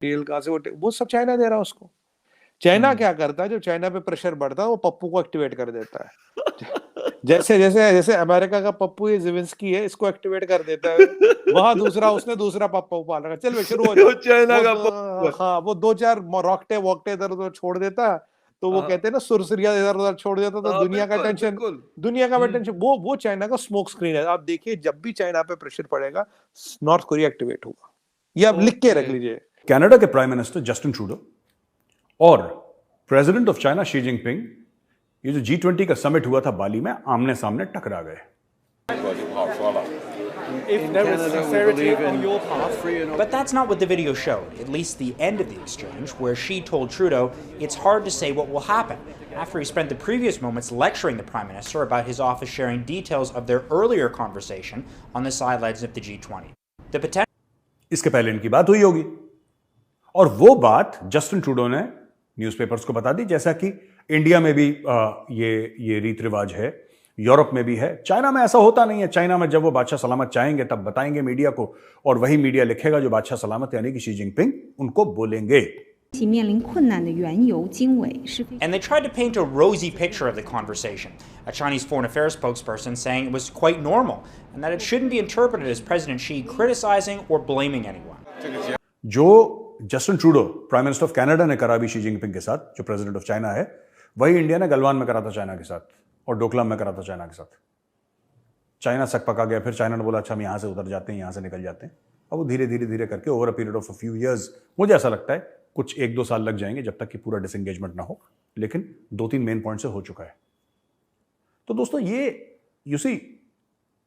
तेल कहाँ से वो सब चाइना दे रहा है उसको। चाइना क्या करता है, जब चाइना पे प्रेशर बढ़ता है वो पप्पू को एक्टिवेट कर देता है। जैसे जैसे जैसे अमेरिका का पप्पू ये ज़ेलेंस्की है, इसको एक्टिवेट कर देता है। वहां दूसरा उसने दूसरा पप्पू पाल रखा, चल भाई शुरू हो वो जाओ। चाइना वो का पप्पू है। हाँ, वो दो चार रॉकटे वॉकटे इधर उधर छोड़ देता है, तो वो हाँ, कहते हैं ना सुरसुरिया इधर उधर छोड़ देता, तो हाँ, दुनिया का बिल्कुल, टेंशन, बिल्कुल। दुनिया का हुँ। टेंशन वो चाइना का स्मोक स्क्रीन है। आप देखिए जब भी चाइना पे प्रेशर पड़ेगा, नॉर्थ कोरिया एक्टिवेट होगा। ये आप लिख के ओके। रख लीजिए। कनाडा के प्राइम मिनिस्टर जस्टिन ट्रूडो और president of China Xi Jinping, ये जो G20 का समिट हुआ था बाली में, आमने सामने टकरा गए। If there was sincerity on your part, but that's not what the video showed, at least the end of the exchange, where she told Trudeau it's hard to say what will happen, after he spent the previous moments lecturing the Prime Minister about his office sharing details of their earlier conversation on the sidelines of the G20. The potential. इसके पहले इनकी बात हुई होगी, और वो बात Justin Trudeau ने न्यूज़पेपर्स को बता दी, जैसा कि इंडिया में भी ये रीत रिवाज है, यूरोप में भी है। चाइना में ऐसा होता नहीं है। चाइना में जब वो बादशाह सलामत चाहेंगे तब बताएंगे मीडिया को, और वही मीडिया लिखेगा जो बादशाह सलामत यानी कि शी जिनपिंग उनको बोलेंगे। And they tried to paint a rosy picture of the conversation, a Chinese foreign affairs spokesperson saying it was quite normal and that it shouldn't be interpreted as President Xi criticizing or blaming anyone. जो Justin Trudeau prime minister of Canada ने करा भी Xi Jinping के साथ, जो president of China है, वही India ने गलवान में करा था चाइना के साथ, और डोकलाम में करा था चाइना के साथ। चाइना सक पका गया, फिर चाइना ने बोला अच्छा हम यहां से उतर जाते हैं, यहां से निकल जाते हैं। अब वो धीरे धीरे धीरे करके over a period of a few years, मुझे ऐसा लगता है कुछ 1-2 साल लग जाएंगे जब तक कि पूरा डिसएंगेजमेंट ना हो, लेकिन 2-3 मेन पॉइंट से हो चुका है। तो दोस्तों ये यू सी,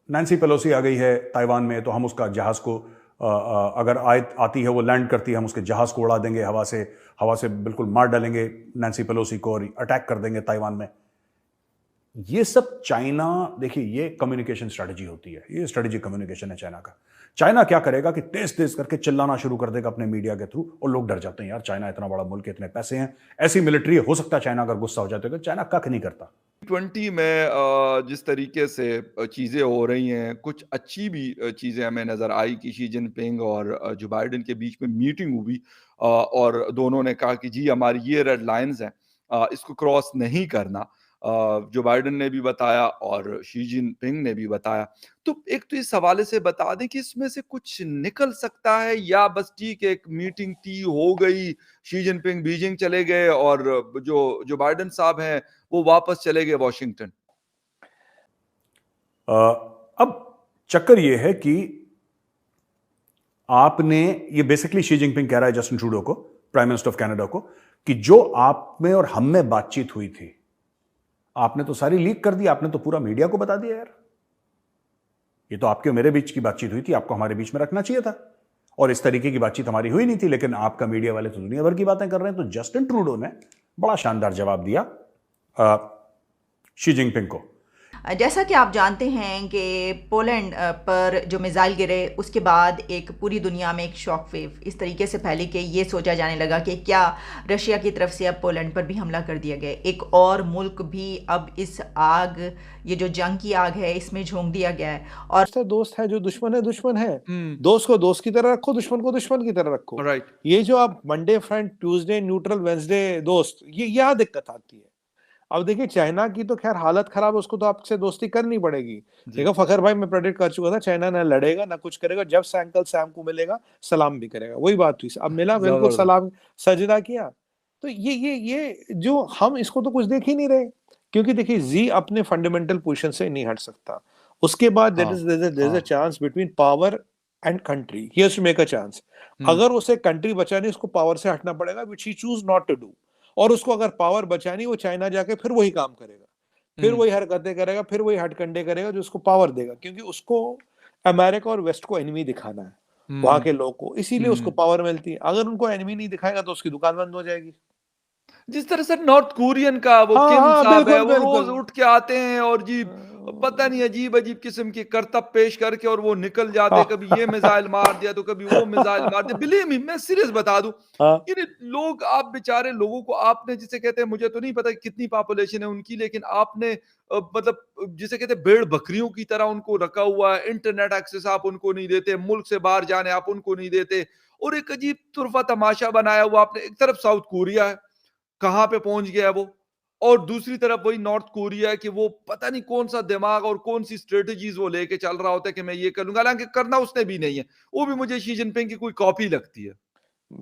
नैन्सी पेलोसी आ गई है ताइवान में, तो हम उसका जहाज को अगर आती है, वो लैंड करती है, हम उसके जहाज को उड़ा देंगे, हवा से बिल्कुल मार डालेंगे नैन्सी पेलोसी को और अटैक कर देंगे ताइवान में। ये सब चाइना, देखिए ये कम्युनिकेशन स्ट्रेटजी होती है, ये स्ट्रेटेजिक कम्युनिकेशन है चाइना का। चाइना क्या करेगा कि तेज तेज करके चिल्लाना शुरू कर देगा अपने मीडिया के थ्रू, और लोग डर जाते हैं, यार चाइना इतना बड़ा मुल्क है, इतने पैसे हैं, ऐसी मिलिट्री हो सकता है चाइना अगर गुस्सा हो जाते तो चाइना कख नहीं करता। 20 में जिस तरीके से चीज़ें हो रही हैं, कुछ अच्छी भी चीज़ें हमें नज़र आई कि शी जिनपिंग और जो बाइडेन के बीच में मीटिंग हुई, और दोनों ने कहा कि जी हमारी ये रेड लाइन्स हैं, इसको क्रॉस नहीं करना। जो बाइडेन ने भी बताया और शी जिनपिंग ने भी बताया। तो एक तो इस हवाले से बता दें कि इसमें से कुछ निकल सकता है, या बस ठीक है एक मीटिंग थी, हो गई, शी जिनपिंग बीजिंग चले गए और जो बाइडेन साहब हैं वो वापस चले गए वॉशिंगटन। अब चक्कर यह है कि आपने, ये बेसिकली शी जिनपिंग कह रहा है जस्टिन ट्रूडो को, प्राइम मिनिस्टर ऑफ कनाडा को, कि जो आप में और हम में बातचीत हुई थी आपने तो सारी लीक कर दी, आपने तो पूरा मीडिया को बता दिया। यार ये तो आपके और मेरे बीच की बातचीत हुई थी, आपको हमारे बीच में रखना चाहिए था, और इस तरीके की बातचीत हमारी हुई नहीं थी, लेकिन आपका मीडिया वाले तो दुनिया भर की बातें कर रहे हैं। तो जस्टिन ट्रूडो ने बड़ा शानदार जवाब दिया शी जिनपिंग को। जैसा कि आप जानते हैं कि पोलैंड पर जो मिसाइल गिरे उसके बाद एक पूरी दुनिया में एक शॉक वेव इस तरीके से फैली कि ये सोचा जाने लगा कि क्या रशिया की तरफ से अब पोलैंड पर भी हमला कर दिया गया, एक और मुल्क भी अब इस आग, ये जो जंग की आग है, इसमें झोंक दिया गया है। और दोस्त है जो दुश्मन है, दुश्मन है, दोस्त को दोस्त की तरह रखो, दुश्मन को दुश्मन की तरह रखो। राइट। ये जो आप Monday friend, Tuesday neutral, Wednesday दोस्त, ये यहाँ दिक्कत आती है। अब देखिए चाइना की तो खैर हालत खराब है, उसको तो आपसे दोस्ती करनी पड़ेगी। देखो फखर भाई, मैं प्रेडिक्ट कर चुका था चाइना ना लड़ेगा ना कुछ करेगा, जब सैंकल सैम को मिलेगा सलाम भी करेगा, वही बात हुई। अब मिला, बिल्कुल सलाम सजदा किया। तो ये जो हम इसको तो कुछ देख ही नहीं रहे, क्योंकि देखिए जी अपने फंडामेंटल पोजीशन से नहीं हट सकता। उसके बाद there is a chance between power and country, he has to make a chance. अगर उसे कंट्री बचानी, उसको पावर से हटना पड़ेगा, which he choose not to do. और उसको अगर पावर बचानी, वो चाइना जाके फिर वही काम करेगा, फिर वही हरकतें करेगा, फिर वही हटकंडे करेगा जो उसको पावर देगा, क्योंकि उसको अमेरिका और वेस्ट को एनिमी दिखाना है, वहां के लोग को, इसीलिए उसको पावर मिलती है। अगर उनको एनिमी नहीं दिखाएगा तो उसकी दुकान बंद हो जाएगी। जिस तरह से नॉर्थ कोरियन का वो हाँ किम हाँ, साहब है, बिल्कुल वो रोज बिल्कुल। उठ के आते हैं और जी पता नहीं अजीब अजीब किस्म के करतब पेश करके और वो निकल जाते, कभी ये मिसाइल मार दिया तो कभी वो मिसाइल मार दिया। बिलीव मी, मैं सीरियस बता दूं, ये लोग, आप बेचारे लोगों को आपने, जिसे कहते हैं, मुझे तो नहीं पता कितनी पॉपुलेशन है उनकी, लेकिन आपने मतलब जिसे कहते हैं भेड़ बकरियों की तरह उनको रखा हुआ है। इंटरनेट एक्सेस आप उनको नहीं देते, मुल्क से बाहर जाने आप उनको नहीं देते, और एक अजीब तुरफा तमाशा बनाया हुआ आपने। एक तरफ साउथ कोरिया है, कहाँ पे पहुंच गया है वो, और दूसरी तरफ वही नॉर्थ कोरिया है कि वो पता नहीं कौन सा दिमाग और कौन सी स्ट्रेटजीज वो लेके चल रहा होता है कि मैं ये कर लूंगा, हालांकि करना उसने भी नहीं है। वो भी मुझे शी जिनपिंग की कोई कॉपी लगती है।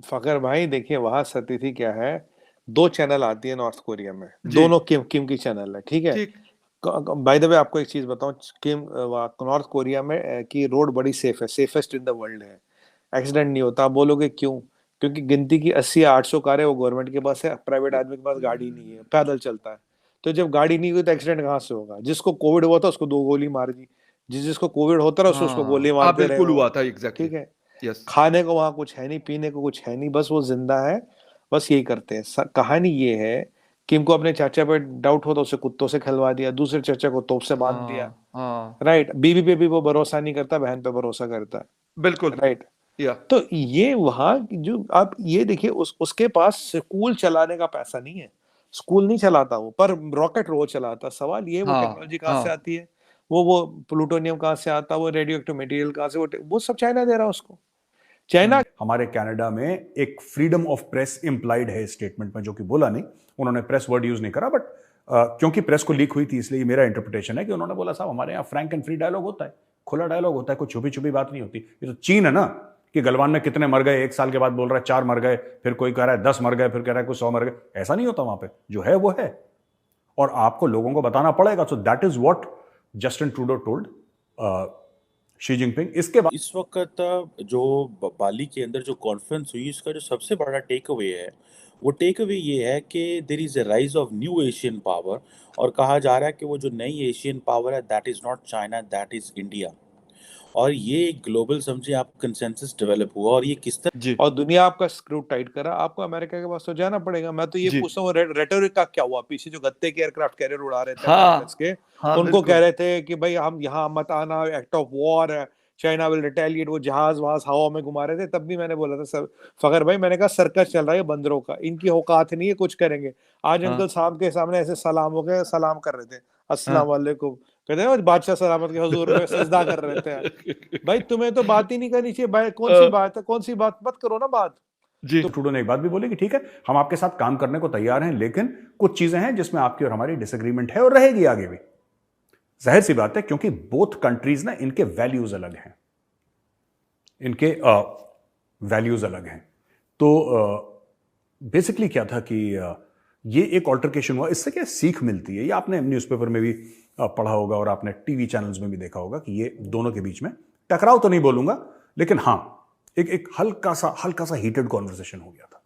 फखर भाई देखिए वहां स्थिति क्या है, 2 चैनल आती है नॉर्थ कोरिया में, जी। दोनों किम की चैनल है, ठीक है। ठीक। बाय द वे आपको एक चीज बताऊं, किम नॉर्थ कोरिया में की रोड बड़ी सेफ है, सेफेस्ट इन द वर्ल्ड है, एक्सीडेंट नहीं होता। आप बोलोगे क्यों? क्योंकि गिनती की 80 या 800 कारें वो गवर्नमेंट के पास है, प्राइवेट आदमी के पास गाड़ी नहीं है, पैदल चलता है। तो जब गाड़ी नहीं हुई तो एक्सीडेंट कहाँ से होगा? जिसको कोविड हुआ था उसको 2 गोली मार दी, जिसको कोविड होता रहा उसको गोली हाँ मारते रहे बिल्कुल वो, हुआ था, एग्जैक्टली। ठीक है। यस। खाने को वहां कुछ है नहीं, पीने को कुछ है नहीं, बस वो जिंदा है, बस यही करते हैं। कहानी ये है कि इनको अपने चाचा पे डाउट हो तो उसे कुत्तों से खिलवा दिया, दूसरे चाचा को तोप से बांध दिया, हाँ राइट। बीवी पे भी वो भरोसा नहीं करता, बहन पे भरोसा करता है, बिल्कुल। राइट। या तो ये वहां जो आप ये देखिए, उसके पास स्कूल चलाने का पैसा नहीं है, स्कूल नहीं चलाता वो, पर रॉकेट रोज चलाता। सवाल ये वो हाँ टेक्नोलॉजी कहाँ से हाँ आती है, वो प्लूटोनियम कहाँ से आता, वो रेडियो एक्टिव मटेरियल कहाँ से, वो सब चाइना दे रहा है उसको। चाइना हमारे कनाडा में एक फ्रीडम ऑफ प्रेस इंप्लाइड है स्टेटमेंट में, जो कि बोला नहीं, उन्होंने प्रेस वर्ड यूज नहीं करा, बट क्योंकि प्रेस को लीक हुई थी इसलिए मेरा इंटरप्रिटेशन है कि उन्होंने बोला साहब हमारे यहाँ फ्रैंक एंड फ्री डायलॉग होता है, खुला डायलॉग होता है, कोई छुपी छुपी बात नहीं होती। ये तो चीन है ना, कि गलवान में कितने मर गए, 1 साल के बाद बोल रहा है 4 मर गए, फिर कोई कह रहा है 10 मर गए, फिर कह रहा है कोई 100 मर गए। ऐसा नहीं होता वहां पे, जो है वो है, और आपको लोगों को बताना पड़ेगा। So that is what Justin Trudeau told Xi Jinping. इसके बाद इस वक्त जो बाली के अंदर जो कॉन्फ्रेंस हुई, इसका जो सबसे बड़ा टेक अवे है, वो टेक अवे ये है कि there is a rise of new Asian power, और कहा जा रहा है कि वो जो नई एशियन पावर है, that is not China, that is India. और ये एक ग्लोबल समझे आप कंसेंसस डेवलप हुआ, और ये किस तरह जी और दुनिया आपका स्क्रू टाइट करा, आपको अमेरिका के पास तो जाना पड़ेगा। मैं तो ये जी पूछता हूँ, रेटोरिक का क्या हुआ? पीछे जो गत्ते के एयरक्राफ्ट कैरियर उड़ा रहे थे हाँ अमेरिकन्स के, हाँ उनको बिल्कुल। कह रहे थे कि भाई हम यहाँ मत आना, एक्ट ऑफ वॉर है, चाइना विल रिटेलिएट। वो जहाज वहाज हवा में घुमा रहे थे, तब भी मैंने बोला था सर फखर भाई, मैंने कहा सर्कस चल रहा है बंदरों का, इनकी औकात नहीं है कुछ करेंगे। आज हाँ अंकल साहब के सामने ऐसे सलाम हो गए, सलाम कर रहे थे, अस्सलाम हाँ वालेकुम, कहते हैं बादशाह सलामत के हुजूर में सजदा कर रहे थे। भाई तुम्हें तो बात ही नहीं करनी चाहिए भाई, कौन सी बात है, कौन सी बात, मत करो ना बात। जी तो ट्रूडो ने एक बात भी बोली कि ठीक है, हम आपके साथ काम करने को तैयार हैं, लेकिन कुछ चीजें हैं जिसमें आपकी और हमारी डिसएग्रीमेंट है, और रहेगी आगे भी। जाहिर सी बात है, क्योंकि बोथ कंट्रीज ना, इनके वैल्यूज अलग हैं, इनके वैल्यूज अलग हैं। तो बेसिकली क्या था कि ये एक ऑल्टरकेशन हुआ। इससे क्या सीख मिलती है, ये आपने न्यूज़पेपर में भी पढ़ा होगा, और आपने टीवी चैनल्स में भी देखा होगा कि ये दोनों के बीच में टकराव तो नहीं बोलूंगा, लेकिन हां एक हल्का सा हीटेड कॉन्वर्सेशन हो गया था।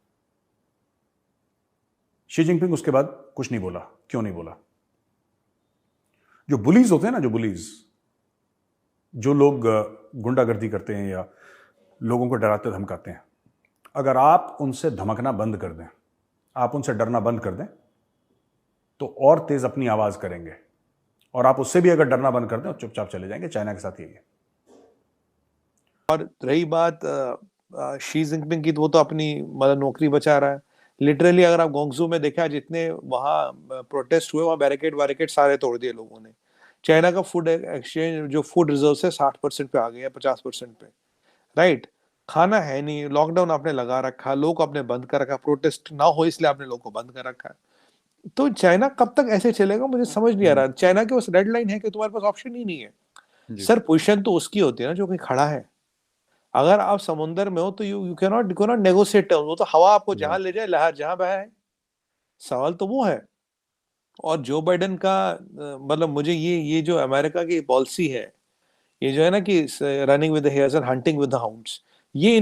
शी जिनपिंग उसके बाद कुछ नहीं बोला। क्यों नहीं बोला? जो बुलीज होते हैं ना, जो बुलीज, जो लोग गुंडागर्दी करते हैं या लोगों को डराते धमकाते हैं, अगर आप उनसे धमकना बंद कर दें, आप उनसे डरना बंद कर दें, तो और तेज अपनी आवाज करेंगे, और आप उससे भी अगर डरना बंद कर दें और चुपचाप चले जाएंगे। चाइना के साथ यही है। और रही बात शी जिनपिंग की, तो वो तो अपनी मतलब नौकरी बचा रहा है लिटरली। अगर आप गोंगजू में देखा, जितने वहाँ प्रोटेस्ट हुए, वहाँ बैरिकेड सारे तोड़ दिए लोगों ने। चाइना का फूड एक्सचेंज जो फूड रिजर्व से 60% पे आ गया, 50% पे, राइट। खाना है नहीं, लॉकडाउन आपने लगा रखा, लोग आपने बंद कर रखा, प्रोटेस्ट ना हो इसलिए आपने लोग को बंद कर रखा है। तो चाइना कब तक ऐसे चलेगा, मुझे समझ नहीं आ रहा। चाइना के पास रेड लाइन है कि तुम्हारे पास ऑप्शन ही नहीं है। सर पोजीशन तो उसकी होती है ना जो कहीं खड़ा है। अगर आप समुद्र में हो तो यू कैन नॉट नेगोशिएट। वो तो हवा आपको जहां ले जाए, लहर जहां बहे। सवाल तो वो है। और जो बाइडेन का मतलब मुझे ये जो अमेरिका की पॉलिसी है, ये जो है ना कि running with the hairs and hunting with the hounds, ये